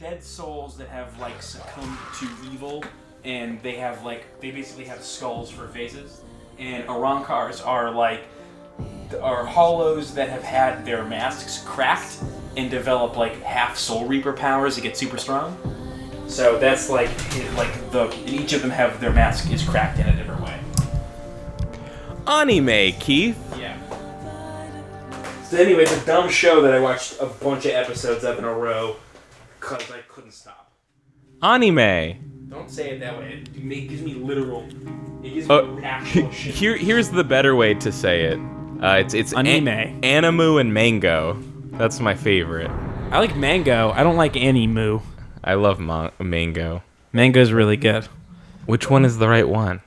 dead souls that have like succumbed to evil, and they basically have skulls for faces, and Arankars are hollows that have had their masks cracked and develop like half Soul Reaper powers to get super strong. So that's each of them have their mask is cracked in a different way. Anime, Keith. Yeah. So anyway, it's a dumb show that I watched a bunch of episodes of in a row because I couldn't stop. Anime. Don't say it that way. It gives me literal. It gives me actual shit. Here's the better way to say it. It's Anime. Animu and Mango. That's my favorite. I like Mango. I don't like Animu. I love Mango. Mango's really good. Which one is the right one?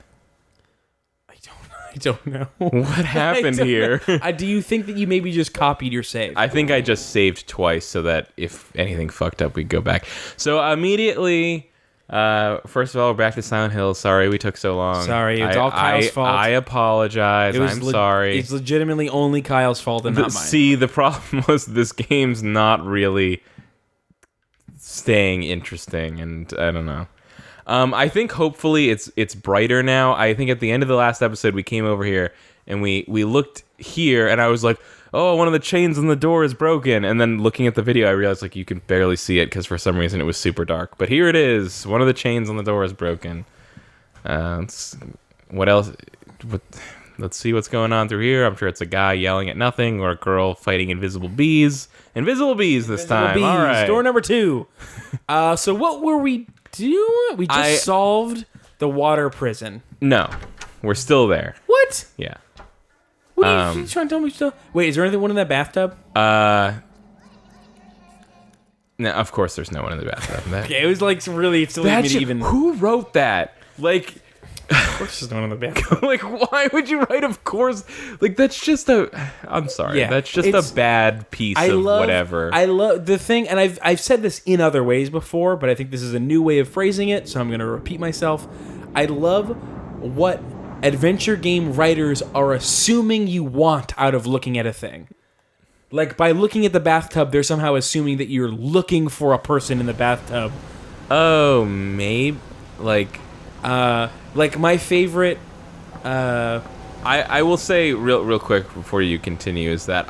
I don't know. What happened here? Do you think that you maybe just copied your save? I think I just saved twice so that if anything fucked up, we'd go back. So immediately, first of all, we're back to Silent Hill. Sorry we took so long. Sorry, it's all Kyle's fault. I apologize. I'm sorry. It's legitimately only Kyle's fault and not mine. See, the problem was this game's not really staying interesting, and I don't know. I think hopefully it's brighter now. I think at the end of the last episode, we came over here and we looked here, and I was like, oh, one of the chains on the door is broken. And then looking at the video, I realized like you can barely see it because for some reason it was super dark. But here it is. One of the chains on the door is broken. What else? Let's see what's going on through here. I'm sure it's a guy yelling at nothing or a girl fighting invisible bees. Invisible bees this time. Bees. All right. Door number 2. So what were we doing? We just solved the water prison. No, we're still there. What? Yeah. What are you trying to tell me? Still? Wait, is there anyone in that bathtub? No, of course there's no one in the bathtub. Okay, it was like really silly That me to shit, even. who wrote that? Like, Of course, there's no one in the bathtub. like, why would you write? Of course, like that's just a. I'm sorry, Yeah, that's just a bad piece of whatever. I love the thing, and I've said this in other ways before, but I think this is a new way of phrasing it, so I'm going to repeat myself. I love what adventure game writers are assuming you want out of looking at a thing. Like, by looking at the bathtub, they're somehow assuming that you're looking for a person in the bathtub. Oh, maybe like my favorite. I will say real quick before you continue is that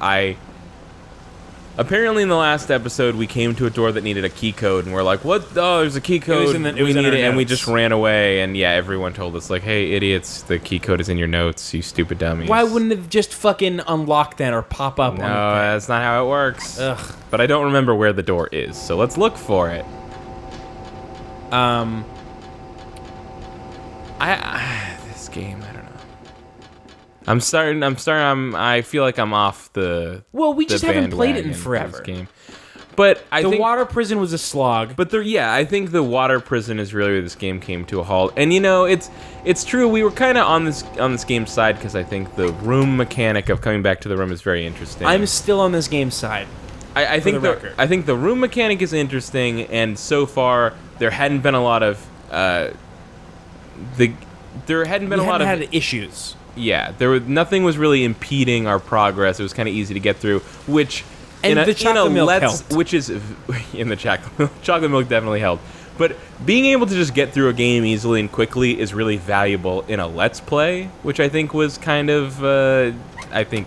apparently in the last episode we came to a door that needed a key code and we're like, what? Oh, there's a key code. We need it, and we just ran away. And yeah, everyone told us like, hey, idiots, the key code is in your notes, you stupid dummies. Why wouldn't it just fucking unlock that or pop up? No, on the thing? that's not how it works. Ugh. But I don't remember where the door is, so let's look for it. This game, I don't know. I feel like I'm off the. Well, we just haven't played it in bandwagon forever. for this game. But I The think water prison was a slog. But I think the water prison is really where this game came to a halt. And you know, it's true. We were kind of on this game's side because I think the room mechanic of coming back to the room is very interesting. I'm still on this game's side. I think the room mechanic is interesting, and so far there hadn't been a lot of had issues. Yeah, nothing was really impeding our progress. It was kind of easy to get through, which the chocolate milk helped. Which is in the chocolate milk definitely helped. But being able to just get through a game easily and quickly is really valuable in a Let's Play, which I think was kind of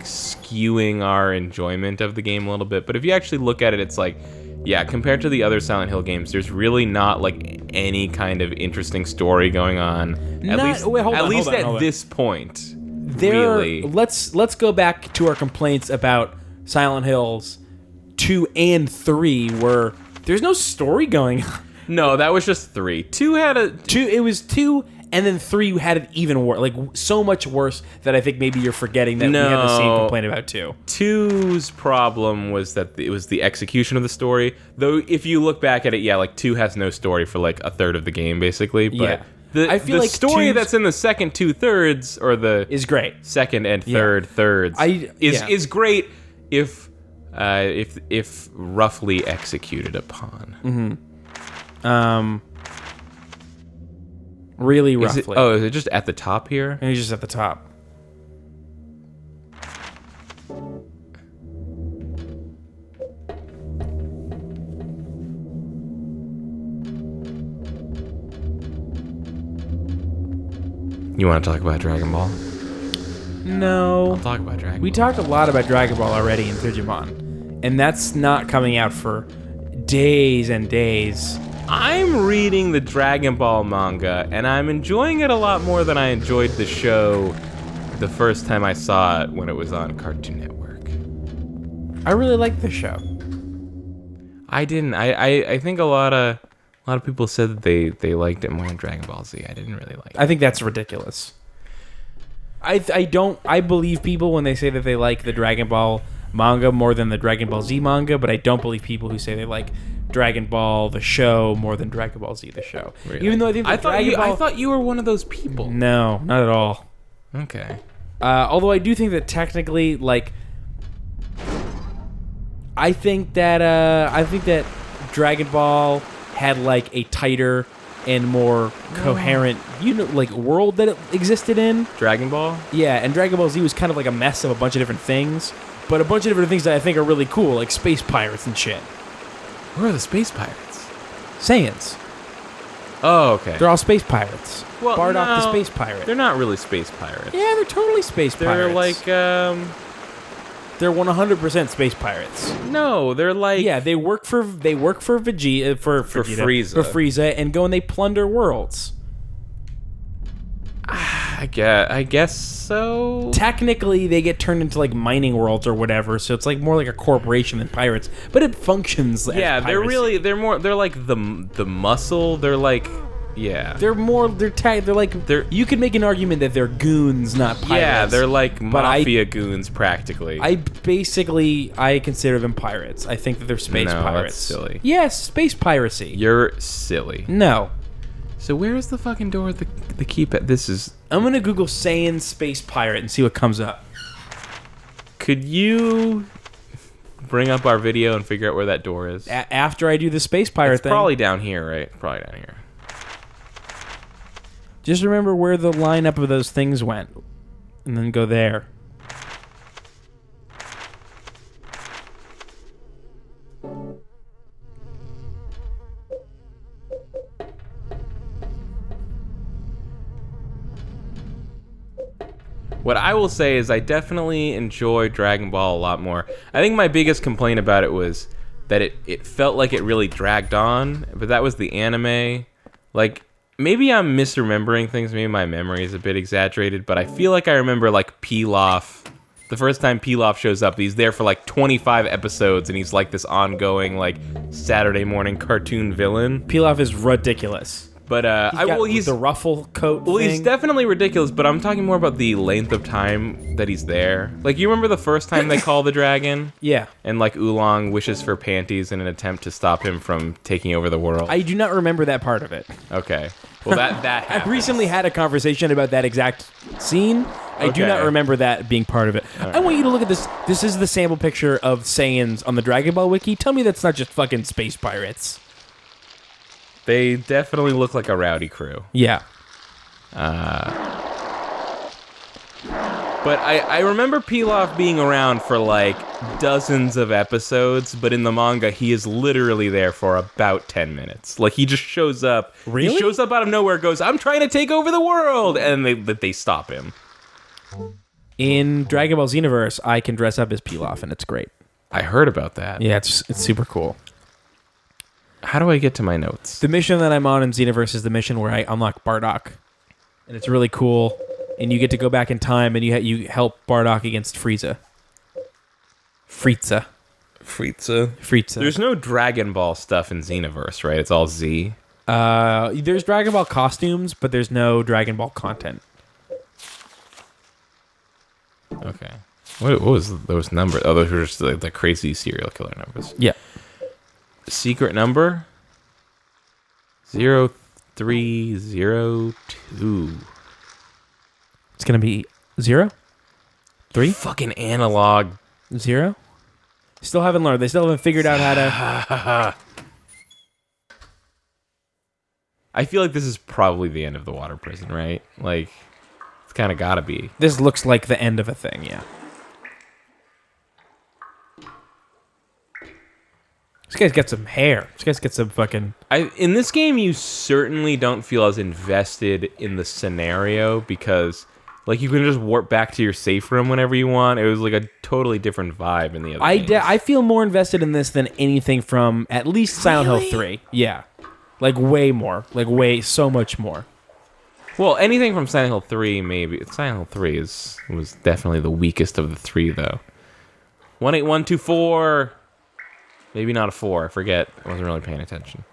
skewing our enjoyment of the game a little bit. But if you actually look at it, it's like, yeah, compared to the other Silent Hill games, there's really not like any kind of interesting story going on. At least at this point. Really. Let's go back to our complaints about Silent Hills 2 and 3, where there's no story going on. No, that was just 3. 2 had a... It was 2, and then 3 had it even worse. Like, so much worse that I think maybe you're forgetting that we had the same complaint about 2. 2's problem was that it was the execution of the story. Though, if you look back at it, yeah, like, 2 has no story for, like, a third of the game, basically. But I feel the like story that's in the second 2/3, or the... is great. Second and third thirds is great if roughly executed upon. Mm-hmm. Really roughly. Is it just at the top here? And he's just at the top. You want to talk about Dragon Ball? No. I'll talk about Dragon We Ball. talked a lot about Dragon Ball already in Digimon, and that's not coming out for days and days. I'm reading the Dragon Ball manga, and I'm enjoying it a lot more than I enjoyed the show the first time I saw it when it was on Cartoon Network. I really like the show. I didn't. I think a lot of people said that they liked it more than Dragon Ball Z. I didn't really like it. I think that's ridiculous. I believe people when they say that they like the Dragon Ball manga more than the Dragon Ball Z manga, but I don't believe people who say they like Dragon Ball the show more than Dragon Ball Z the show. Really? Even though I think I thought Dragon Ball, I thought you were one of those people. no, not at all. Okay. Although I do think that technically, like, I think that Dragon Ball had like a tighter and more coherent, like world that it existed in. Dragon Ball? Yeah, and Dragon Ball Z was kind of like a mess of a bunch of different things, but a bunch of different things that I think are really cool, like space pirates and shit. Where are the space pirates? Saiyans. Oh, okay. They're all space pirates. Well, Bardock no, the space pirate. They're not really space pirates. Yeah, they're totally space They're pirates. like They're 100% space pirates. no, they're like Yeah, they work for Vegeta for Frieza. For Frieza and go and they plunder worlds. I guess so. Technically, they get turned into like mining worlds or whatever, so it's like more like a corporation than pirates, but it functions as Yeah, piracy. they're like the muscle. They're like yeah. They're you could make an argument that they're goons, not pirates. Yeah, they're like But mafia goons practically. I consider them pirates. I think that they're space No, that's pirates. silly. Yes, space piracy. You're silly. No. So where is the fucking door? The keypad. This is. I'm gonna Google Saiyan space pirate and see what comes up. Could you bring up our video and figure out where that door is? After I do the space pirate It's thing. probably down here, right? Probably down here. Just remember where the lineup of those things went, and then go there. What I will say is I definitely enjoy Dragon Ball a lot more. I think my biggest complaint about it was that it felt like it really dragged on, but that was the anime. Like, maybe I'm misremembering things, maybe my memory is a bit exaggerated, but I feel like I remember, like, Pilaf. The first time Pilaf shows up, he's there for, like, 25 episodes, and he's, like, this ongoing, like, Saturday morning cartoon villain. Pilaf is ridiculous. But, He's the ruffle coat Well, thing. he's definitely ridiculous, but I'm talking more about the length of time that he's there. Like, you remember the first time they call the dragon? Yeah. And, like, Oolong wishes for panties in an attempt to stop him from taking over the world? I do not remember that part of it. Okay. Well, that I happens. recently had a conversation about that exact scene. I do Okay. not remember that being part of it. I want you to look at this. This is the sample picture of Saiyans on the Dragon Ball wiki. Tell me that's not just fucking space pirates. They definitely look like a rowdy crew. Yeah. But I remember Pilaf being around for, like, dozens of episodes, but in the manga, he is literally there for about 10 minutes. Like, he just shows up. Really? He shows up out of nowhere, goes, I'm trying to take over the world! And they stop him. In Dragon Ball Xenoverse, I can dress up as Pilaf, and it's great. I heard about that. Yeah, it's super cool. How do I get to my notes? The mission that I'm on in Xenoverse is the mission where I unlock Bardock, and it's really cool. And you get to go back in time, and you help Bardock against Frieza. Frieza. There's no Dragon Ball stuff in Xenoverse, right? It's all Z. There's Dragon Ball costumes, but there's no Dragon Ball content. Okay. What was those numbers? Oh, those were just the crazy serial killer numbers. Yeah. Secret number 0302. It's gonna be 0, 3, Fucking analog. 0. Still haven't learned. They still haven't figured out how to. I feel like this is probably the end of the water prison, right? Like, it's kind of gotta be. This looks like the end of a thing. Yeah. This guy's got some hair. This guy's got some fucking... In this game, you certainly don't feel as invested in the scenario because, like, you can just warp back to your safe room whenever you want. It was like a totally different vibe in the other games. I feel more invested in this than anything from at least Silent Hill 3. Yeah. Like, way more. Like, so much more. Well, anything from Silent Hill 3, maybe. Silent Hill 3 was definitely the weakest of the three, though. 18124. Maybe not a 4. I forget. I wasn't really paying attention.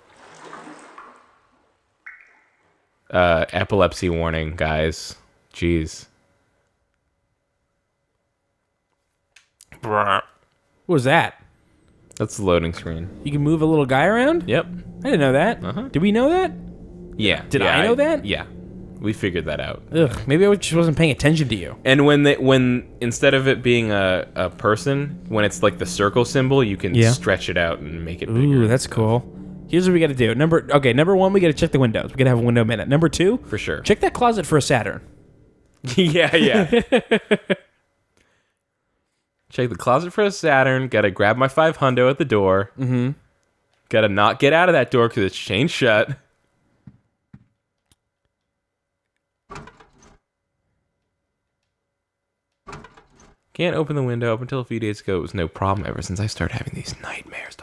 Epilepsy warning, guys. Jeez. What was that? That's the loading screen. You can move a little guy around? Yep. I didn't know that. Uh-huh. Did we know that? Yeah. Did I know that? Yeah. We figured that out. Ugh, maybe I just wasn't paying attention to you. And when instead of it being a person, when it's like the circle symbol, you can stretch it out and make it bigger. Ooh, that's cool. Here's what we got to do. Number 1, we got to check the windows. We got to have a window minute. Number 2, For sure. check that closet for a Saturn. yeah. Check the closet for a Saturn. Gotta grab my 500 at the door. Mm-hmm. Gotta not get out of that door because it's chained shut. Can't open the window. Up until a few days ago, it was no problem ever since I started having these nightmares.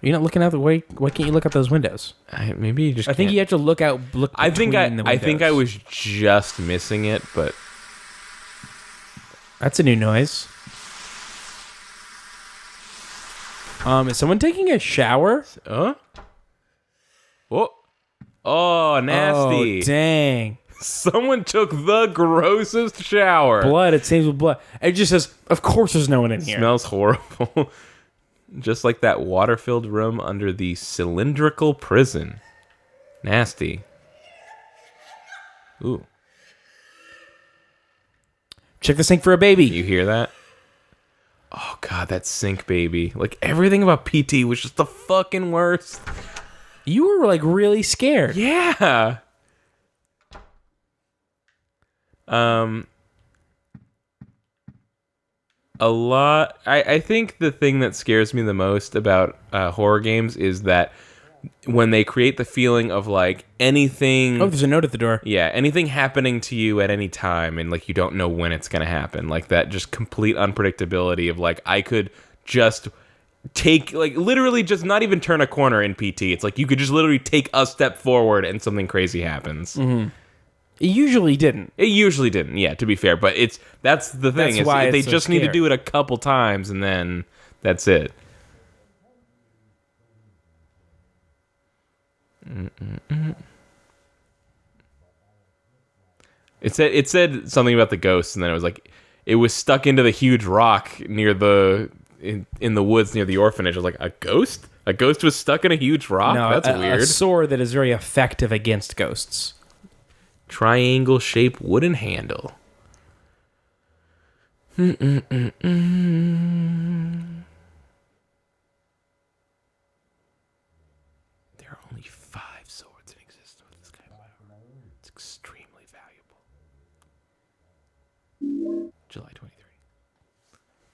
You're not looking out the way. Why can't you look out those windows? Maybe you just. I think can't. you have to look out. Look. I think I windows. think I was just missing it, but That's a new noise. Is someone taking a shower? oh, nasty! Oh, dang. Someone took the grossest shower. Blood. It seems with blood. It just says, of course there's no one in here. Smells horrible. Just like that water-filled room under the cylindrical prison. Nasty. Ooh. Check the sink for a baby. You hear that? Oh, God, that sink baby. Like, everything about PT was just the fucking worst. You were, like, really scared. Yeah. A lot. I think the thing that scares me the most about horror games is that when they create the feeling of like anything. Oh, there's a note at the door. Yeah, anything happening to you at any time, and like you don't know when it's gonna happen. Like that, just complete unpredictability of like I could just take like literally just not even turn a corner in PT. It's like you could just literally take a step forward and something crazy happens. Mm-hmm. It usually didn't. It usually didn't, yeah, to be fair. But that's the thing. That's why they it's so just need to scary. do it a couple times and then that's it. It said something about the ghosts, and then it was like it was stuck into the huge rock near in the woods near the orphanage. I was like, a ghost? A ghost was stuck in a huge rock? No, That's weird. A sword that is very effective against ghosts. Triangle shaped wooden handle. There are only 5 swords in existence with this kind of power. It's extremely valuable. July 23.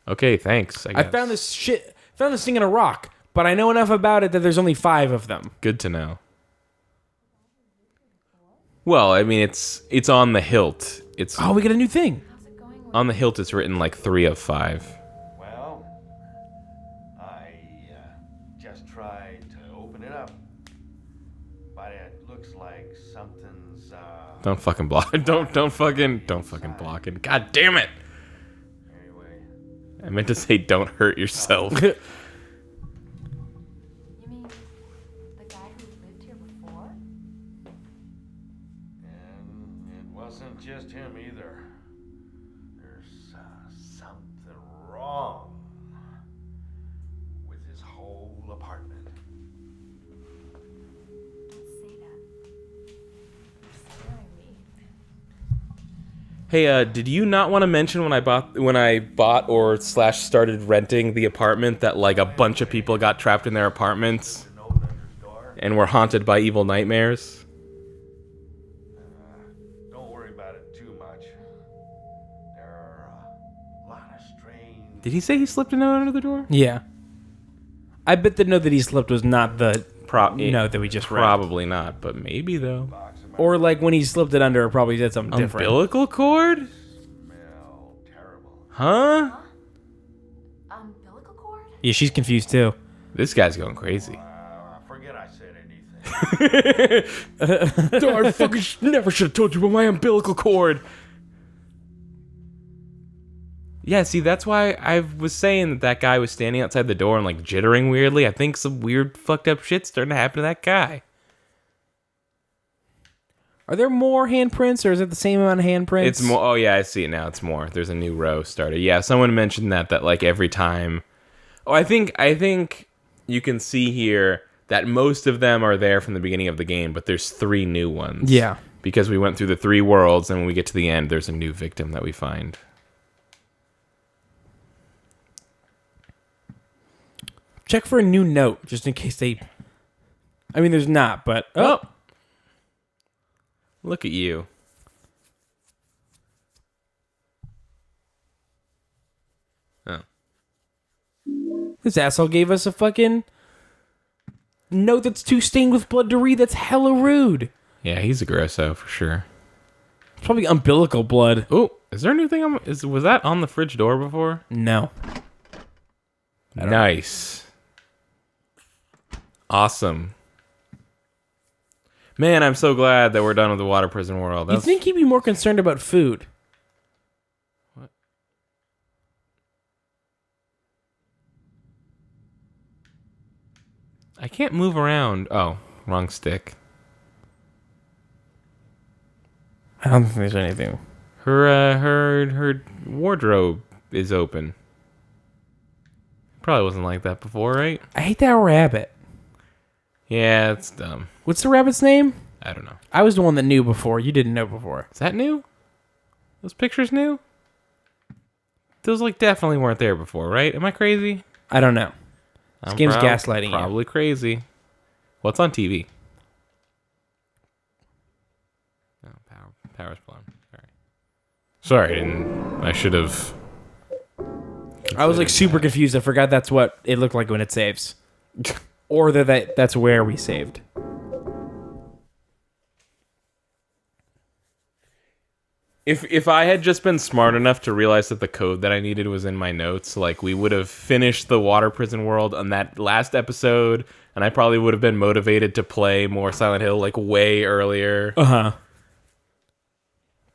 Okay, thanks. I found this thing in a rock, but I know enough about it that there's only 5 of them. Good to know. Well, I mean, it's on the hilt. It's Oh, we got a new thing. on the hilt. It's written like 3 of 5. Well, I just tried to open it up, but it looks like something's. Don't fucking block. Don't fucking block it. God damn it! Anyway, I meant to say don't hurt yourself. You mean the guy who lived here before? and it wasn't just him either. There's something wrong with his whole apartment. Don't say that. You're scaring me. Hey, did you not want to mention when I bought or / started renting the apartment that like a bunch of people got trapped in their apartments An old under door. and were haunted by evil nightmares? Don't worry about it too much. There are a lot of strange Did he say he slipped a note under the door? Yeah. I bet the note that he slipped was not the Yeah, note that we just read. probably not, but maybe though. Or like when he slipped it under, it probably said something different. Umbilical cord? Smell terrible. Huh? Umbilical cord? Yeah, she's confused too. This guy's going crazy. Forget I said anything. I fucking never should have told you about my umbilical cord. Yeah, see, that's why I was saying that guy was standing outside the door and like jittering weirdly. I think some weird fucked up shit's starting to happen to that guy. Are there more handprints, or is it the same amount of handprints? It's more. Oh yeah, I see it now. It's more. There's a new row started. Yeah, someone mentioned that like every time. Oh, I think you can see here that most of them are there from the beginning of the game, but there's 3 new ones. Yeah. Because we went through the 3 worlds, and when we get to the end, there's a new victim that we find. Check for a new note, just in case they... I mean, there's not, but... Oh! Look at you. Oh. This asshole gave us a fucking note that's too stained with blood to read. That's hella rude. Yeah, he's a grosso for sure. It's probably umbilical blood. Oh, is there anything on... Was that on the fridge door before? No. Nice. Awesome. Man, I'm so glad that we're done with the water prison world. You'd think he'd be more concerned about food. What? I can't move around. Oh, wrong stick. I don't think there's anything. Her wardrobe is open. Probably wasn't like that before, right? I hate that rabbit. Yeah, it's dumb. What's the rabbit's name? I don't know. I was the one that knew before. You didn't know before. Is that new? Those pictures new? Those like definitely weren't there before, right? Am I crazy? I don't know. This game's gaslighting you. Probably crazy. What's on TV? Oh, power's blown. Sorry, I should have. I was like super confused. I forgot that's what it looked like when it saves. Or that's where we saved. If I had just been smart enough to realize that the code that I needed was in my notes, like we would have finished the water prison world on that last episode, and I probably would have been motivated to play more Silent Hill like way earlier. Uh-huh.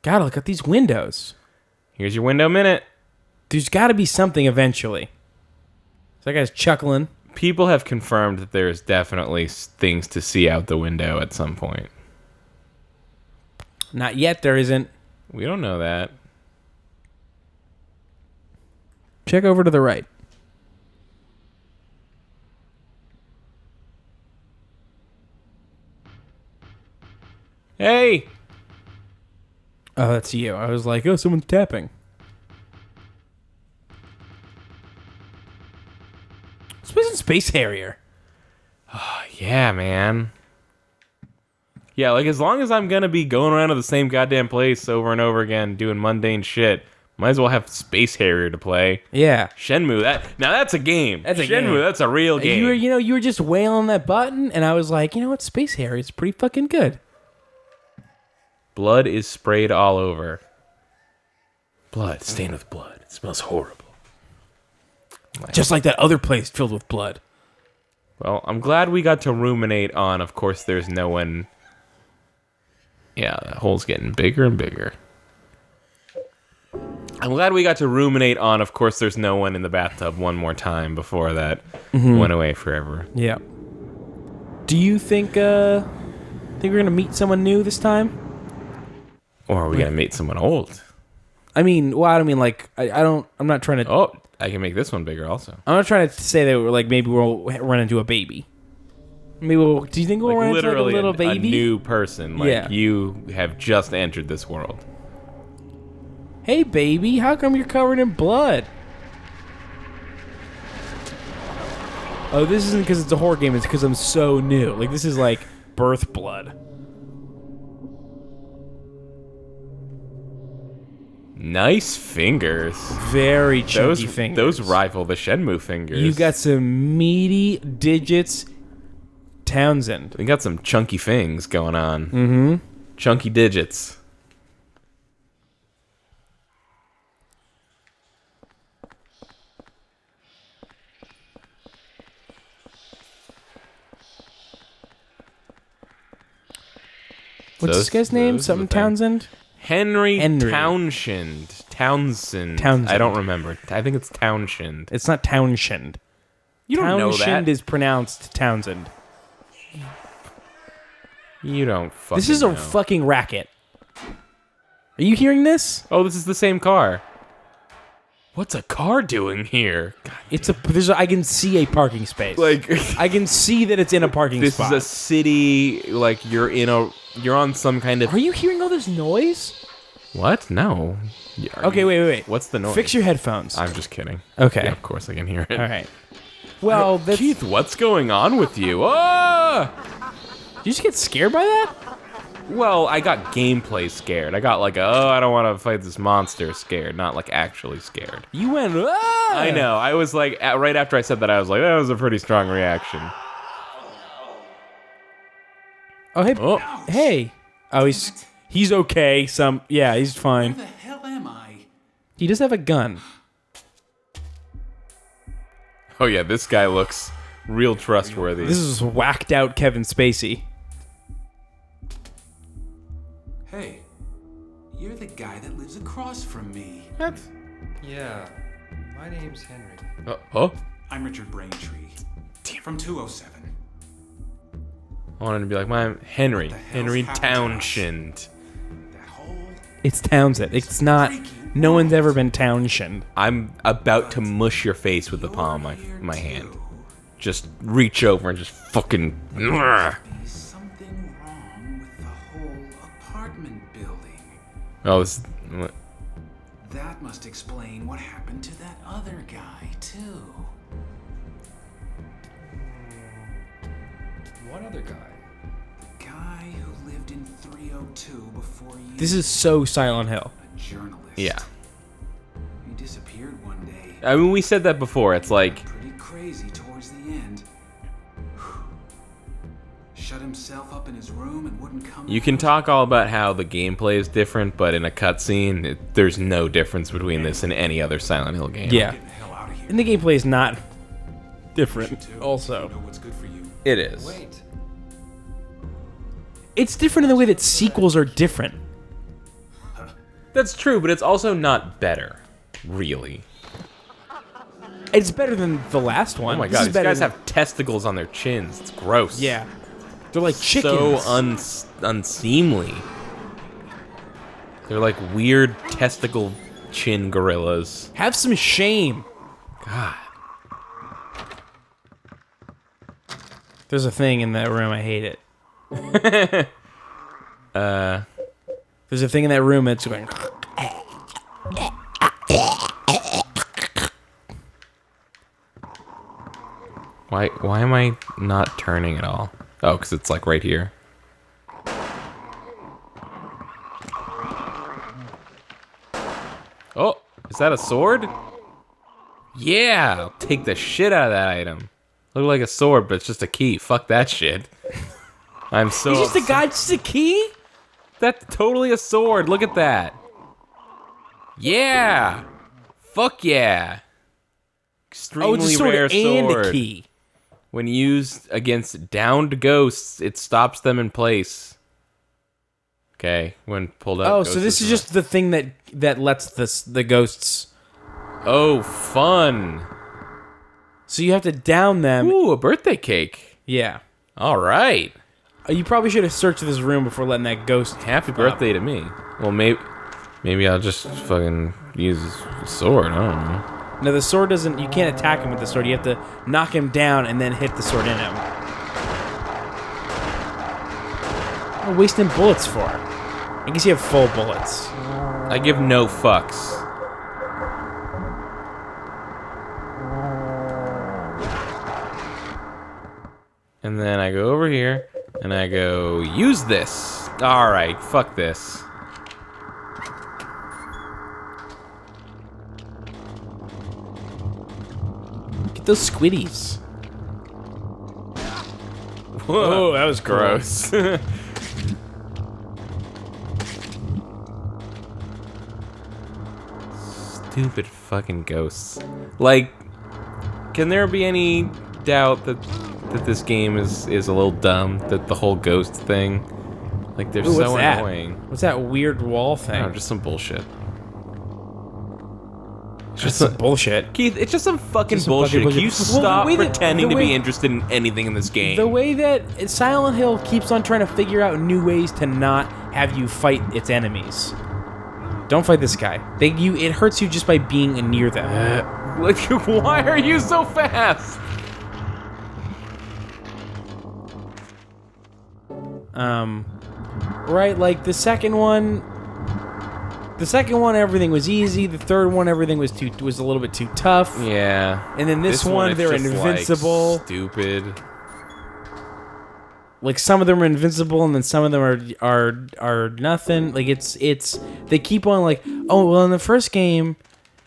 God, look at these windows. Here's your window minute. There's got to be something eventually. So that guy's chuckling. People have confirmed that there's definitely things to see out the window at some point. Not yet, there isn't. We don't know that. Check over to the right. Hey! Oh, that's you. I was like, oh, someone's tapping. Space Harrier. Yeah, man. Yeah, like as long as I'm gonna be going around to the same goddamn place over and over again doing mundane shit, might as well have Space Harrier to play. Yeah. Shenmue, that's a game. That's a Shenmue, game. that's a real game. You were just wailing that button, and I was like, you know what, Space Harrier is pretty fucking good. Blood is sprayed all over. Blood, stained with blood. It smells horrible. Just like that other place filled with blood. Well, I'm glad we got to ruminate on, of course, there's no one. Yeah, that hole's getting bigger and bigger. I'm glad we got to ruminate on, of course, there's no one in the bathtub one more time before that went away forever. Yeah. Do you think we're gonna meet someone new this time? Or are we gonna meet someone old? I mean, well, I don't mean like I'm not trying to. Oh, I can make this one bigger also. I'm not trying to say that we're like maybe we'll run into a baby. Maybe we'll. Do you think we'll Like run into like a literally little a baby? new person. Like Yeah. you have just entered this world. Hey, baby, how come you're covered in blood? Oh, this isn't because it's a horror game. It's because I'm so new. Like this is like birth blood. Nice fingers. Very chunky Those fingers. those rival the Shenmue fingers. You got some meaty digits, Townsend. We got some chunky things going on. Mm-hmm. Chunky digits. What's this guy's name? Something Townsend? Henry Henry. Townsend. Townsend. Townsend. I don't remember. I think it's Townshend. It's not Townshend. You don't know Townshend that. is pronounced Townsend. You don't fucking This is a know. fucking racket. Are you hearing this? Oh, this is the same car. What's a car doing here? God, I can see a parking space. like I can see that it's in a parking this spot. is a city. Like you're on some kind of Are you hearing all this noise? what? No. Are Okay, you- wait. What's the noise? Fix your headphones. I'm just kidding. Okay. Yeah, of course I can hear it. All right. Well, that's, did Keith, what's going on with you? Ah! you just get scared by that? Well, I got gameplay scared. I got like, I don't want to fight this monster scared, not like actually scared. You went, ah! I know. I was like, right after I said that, I was like, that was a pretty strong reaction. Oh, hey. Oh. Hey. Oh, he's okay. Yeah, he's fine. Where the hell am I? He does have a gun. Oh yeah, this guy looks real trustworthy. This is whacked out Kevin Spacey. Hey, you're the guy that lives across from me. What? Yeah, my name's Henry. Oh, I'm Richard Braintree. From 207. I wanted to be like, my Henry What the hell's Henry happened to us? Townshend. That whole It's Townsend. It's not. No one's ever been Townshend. I'm about to mush your face with the palm of my hand. Just reach over and just fucking. There's something wrong with the whole apartment building. Oh, this. What? That must explain what happened to that other guy, too. What other guy? The guy who lived in 302 before you. This is so Silent Hill. a journalist. Yeah. He disappeared one day. I mean, we said that before. It's like, Pretty crazy towards the end. Shut himself up in his room and wouldn't come you can out. talk all about how the gameplay is different, but in a cutscene, there's no difference between this and any other Silent Hill game. Yeah. Get the hell out of here. And the gameplay is not You different. too. Also, You know what's good for you. It is. Wait, it's different in the way that sequels are different. That's true, but it's also not better, really. It's better than the last one. Oh my This god, is these better guys than- have testicles on their chins. It's gross. Yeah. They're like chickens. So unseemly. They're like weird testicle chin gorillas. Have some shame. God. There's a thing in that room. I hate it. There's a thing in that room that's going. Why am I not turning at all? Oh, because it's like right here. Oh, is that a sword? Yeah, I'll take the shit out of that item. Look like a sword, but it's just a key. Fuck that shit. I'm so He's just a upset. guy, just a key. That's totally a sword. Look at that. Yeah. Fuck yeah. Extremely Oh, it's a sword rare and sword. a key. When used against downed ghosts, it stops them in place. Okay, when pulled up. Oh, so this is just the thing that lets the ghosts. Oh, fun. So you have to down them. Ooh, a birthday cake. Yeah. All right. You probably should have searched this room before letting that ghost. Happy birthday to me. Well, maybe I'll just fucking use a sword. I don't know. No, the sword doesn't. You can't attack him with the sword. You have to knock him down and then hit the sword in him. What are you wasting bullets for? I guess you have full bullets. I give no fucks. And then I go over here, and I go, use this. Alright, fuck this. at those squiddies. Whoa, that was gross. Stupid fucking ghosts. Like, can there be any doubt that this game is a little dumb? That the whole ghost thing, like, they're Ooh, so what's that? annoying. What's that weird wall thing? No, just some bullshit. Just some bullshit. Keith, it's just some fucking Just some bullshit. fucking Can you bullshit. Well, the stop way that- pretending the to way- be interested in anything in this game? The way that Silent Hill keeps on trying to figure out new ways to not have you fight its enemies. Don't fight this guy. It hurts you just by being near them. Like, why are you so fast? Right, like the second one, everything was easy. The third one, everything was a little bit too tough. Yeah. And then this one, it's they're just, like, invincible. stupid. Like some of them are invincible, and then some of them are nothing. Like it's they keep on like, oh well, in the first game,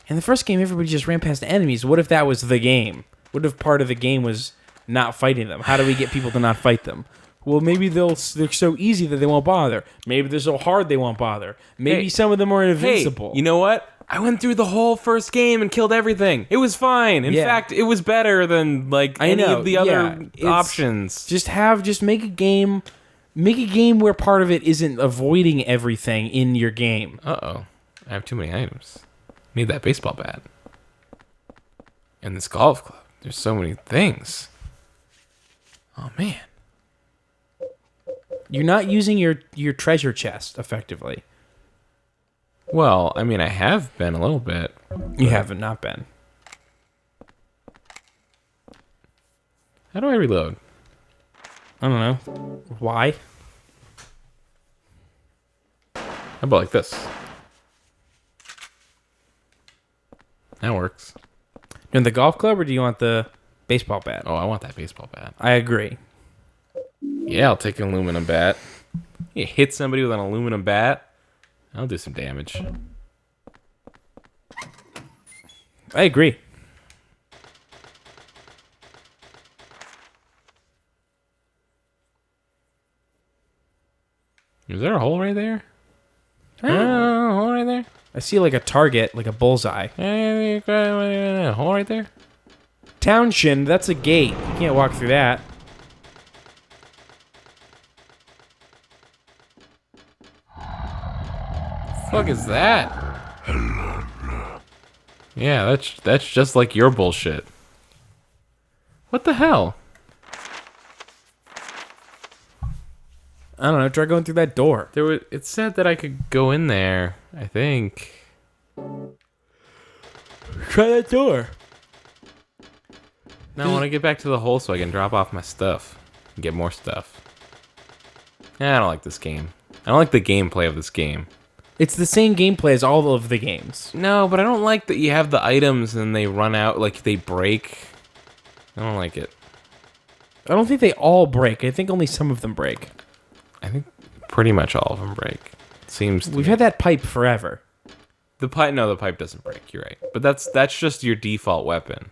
everybody just ran past the enemies. What if that was the game? What if part of the game was not fighting them? How do we get people to not fight them? Well, maybe they're so easy that they won't bother. Maybe they're so hard they won't bother. Maybe Hey, some of them are invincible. Hey, you know what? I went through the whole first game and killed everything. It was fine. In Yeah. fact, it was better than like I any know, of the yeah, other it's- options. Just make a game where part of it isn't avoiding everything in your game. Uh-oh. I have too many items. Need that baseball bat. And this golf club. There's so many things. Oh, man. You're not using your treasure chest effectively. Well, I mean, I have been a little bit. You haven't not been. How do I reload? I don't know. Why? How about like this? That works. You want the golf club or do you want the baseball bat? Oh, I want that baseball bat. I agree. Yeah, I'll take an aluminum bat. You hit somebody with an aluminum bat, I'll do some damage. I agree. Is there a hole right there? A hole right there? I see like a target, like a bullseye. A hole right there? Townshend, that's a gate. You can't walk through that. Fuck is that? Yeah, that's just like your bullshit. What the hell? I don't know. Try going through that door. It said that I could go in there, I think. Try that door. No, I want to get back to the hole so I can drop off my stuff and get more stuff. I don't like this game. I don't like the gameplay of this game. It's the same gameplay as all of the games. No, but I don't like that you have the items and they run out, like they break. I don't like it. I don't think they all break. I think only some of them break. I think pretty much all of them break. Seems to We've me. had that pipe forever. The pipe doesn't break, you're right. But that's just your default weapon.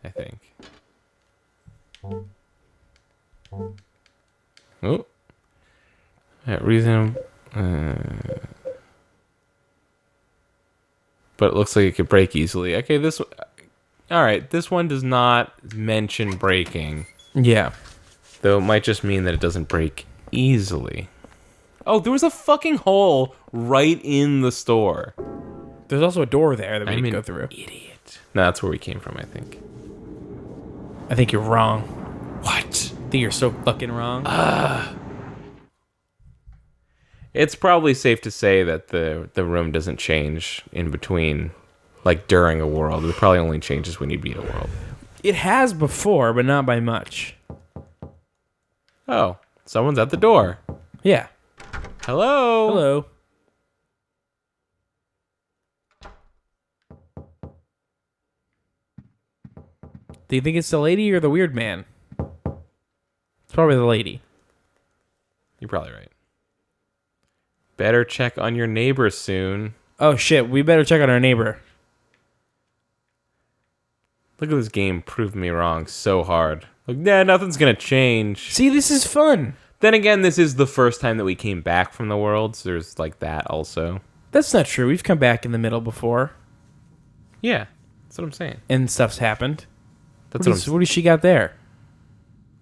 I think. Oh. Yeah, reason. But it looks like it could break easily. Okay, alright, this one does not mention breaking. Yeah. Though it might just mean that it doesn't break easily. Oh, there was a fucking hole right in the store. There's also a door there that we I'm can an go through. idiot. No, that's where we came from, I think. I think you're wrong. What? I think you're so fucking wrong. It's probably safe to say that the room doesn't change in between, like during a world. It probably only changes when you beat a world. It has before, but not by much. Oh, someone's at the door. Yeah. Hello? Hello. Do you think it's the lady or the weird man? It's probably the lady. You're probably right. Better check on your neighbor soon. Oh shit, we better check on our neighbor. Look at this game prove me wrong so hard. Like, nah, nothing's gonna change. See, this is fun. Then again, this is the first time that we came back from the world, so there's like that also. That's not true. We've come back in the middle before, Yeah, that's what I'm saying. and stuff's happened. That's What does she got there?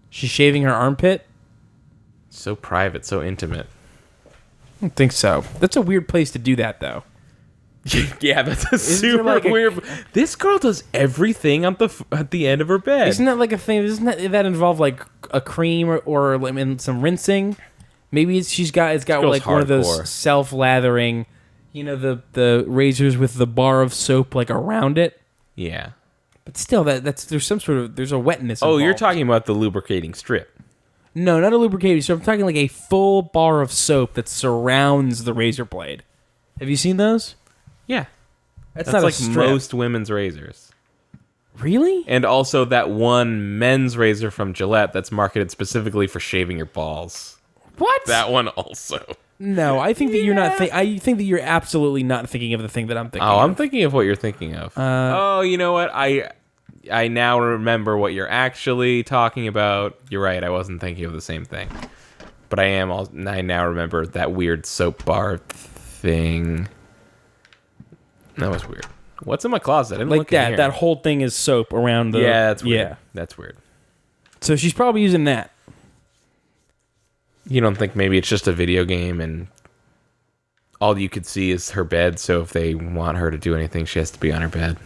She's shaving her armpit? So private, so intimate. I don't think so. That's a weird place to do that, though. Yeah, that's a there super like a- weird. This girl does everything at the end of her bed. Isn't that like a thing? Doesn't that involve like a cream or like, and some rinsing? Maybe it's got girl's like one of hardcore. those self-lathering, the razors with the bar of soap like around it. Yeah. But still, there's a wetness. Oh, you're involved. talking about the lubricating strip. No, not a lubricating soap. I'm talking like a full bar of soap that surrounds the razor blade. Have you seen those? Yeah. That's That's not like a strip. most women's razors. Really? And also that one men's razor from Gillette that's marketed specifically for shaving your balls. What? That one also. No, I think that you're not. I think that you're absolutely not thinking of the thing that I'm thinking. Oh, I'm of. thinking of what you're thinking of. Oh, you know what? I now remember what you're actually talking about. You're right. I wasn't thinking of the same thing. But I now remember that weird soap bar thing. That was weird. What's in my closet? I didn't like look in that. here. That whole thing is soap around the. Yeah, that's weird. Yeah. That's weird. So she's probably using that. You don't think maybe it's just a video game and all you could see is her bed, so if they want her to do anything, she has to be on her bed?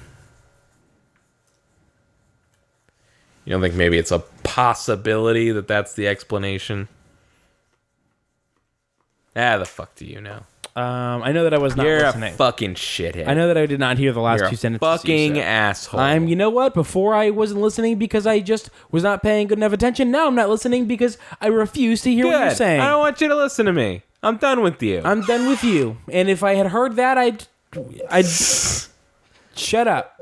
You don't think maybe it's a possibility that that's the explanation? The fuck do you know? I know that I was not You're listening. a fucking shithead. I know that I did not hear the last You're two a sentences. you fucking said. asshole. You know what? Before I wasn't listening because I just was not paying good enough attention. Now I'm not listening because I refuse to hear what you're Good. saying. I don't want you to listen to me. I'm done with you. I'm done with you. And if I had heard that, I'd shut up.